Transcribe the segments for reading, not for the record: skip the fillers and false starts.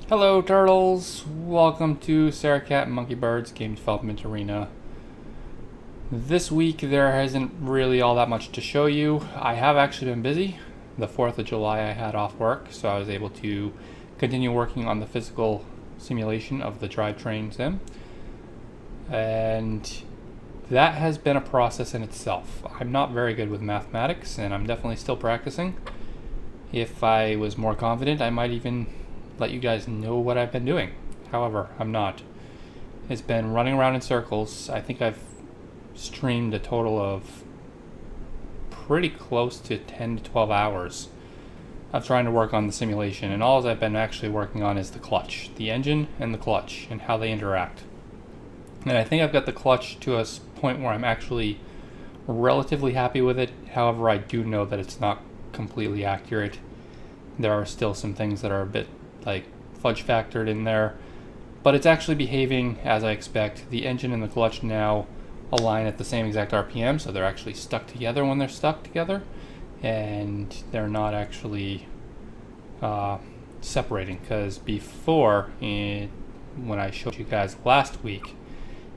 Hello turtles! Welcome to Sara and Monky Bird's Game Development Arena. This week there isn't really all that much to show you. I have actually been busy. The 4th of July I had off work, so I was able to continue working on the physical simulation of the drivetrain sim. And that has been a process in itself. I'm not very good with mathematics, and I'm definitely still practicing. If I was more confident, I might even let you guys know what I've been doing. However, I'm not. It's been running around in circles. I think I've streamed a total of pretty close to 10 to 12 hours of trying to work on the simulation, and all I've been actually working on is the clutch, the engine and the clutch, and how they interact. And I think I've got the clutch to a point where I'm actually relatively happy with it. However, I do know that it's not completely accurate. There are still some things that are a bit fudge factored in there, but it's actually behaving as I expect. The engine and the clutch now align at the same exact RPM, so they're actually stuck together when they're stuck together, and they're not actually separating, because before, when I showed you guys last week,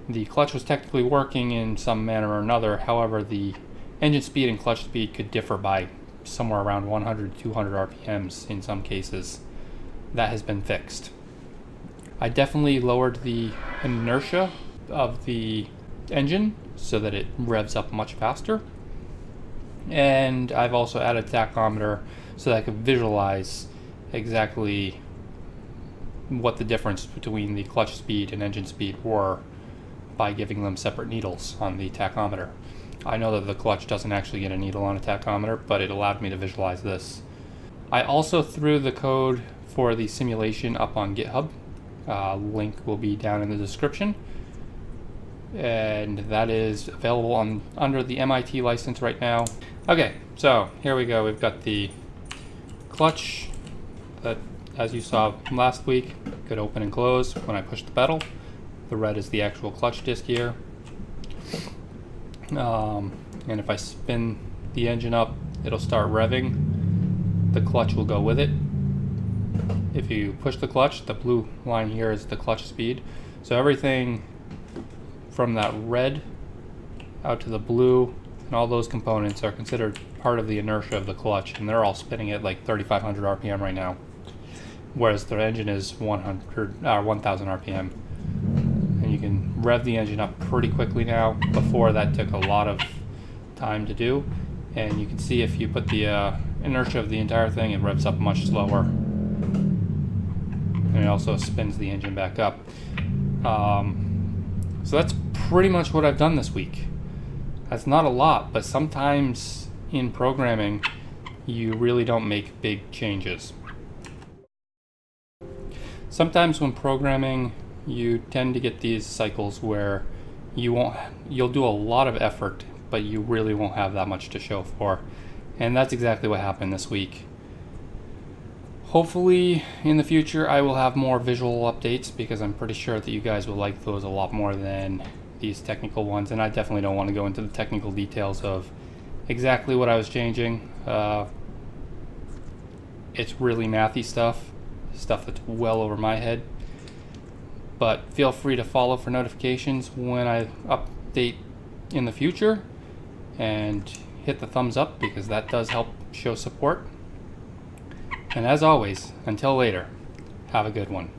the clutch was technically working in some manner or another. However, the engine speed and clutch speed could differ by somewhere around 100 to 200 RPMs in some cases. That has been fixed. I definitely lowered the inertia of the engine so that it revs up much faster. And I've also added a tachometer so that I could visualize exactly what the difference between the clutch speed and engine speed were by giving them separate needles on the tachometer. I know that the clutch doesn't actually get a needle on a tachometer, but it allowed me to visualize this. I also threw the code for the simulation up on GitHub. Link will be down in the description, and that is available under the MIT license right now. Okay, so here we go. We've got the clutch that, as you saw last week, could open and close when I push the pedal. The red is the actual clutch disc here. And if I spin the engine up, it'll start revving. The clutch will go with it. If you push the clutch, the blue line here is the clutch speed. So everything from that red out to the blue and all those components are considered part of the inertia of the clutch, and they're all spinning at like 3,500 RPM right now, whereas the engine is 1,000 RPM. And you can rev the engine up pretty quickly now. Before, that took a lot of time to do, and you can see if you put the inertia of the entire thing, it revs up much slower. And it also spins the engine back up. So that's pretty much what I've done this week. That's not a lot, but sometimes in programming, you really don't make big changes. Sometimes when programming, you tend to get these cycles where you'll do a lot of effort, but you really won't have that much to show for. And that's exactly what happened this week. Hopefully in the future I will have more visual updates, because I'm pretty sure that you guys will like those a lot more than these technical ones, and I definitely don't want to go into the technical details of exactly what I was changing. It's really mathy stuff that's well over my head, but feel free to follow for notifications when I update in the future, and hit the thumbs up, because that does help show support. And as always, until later, have a good one.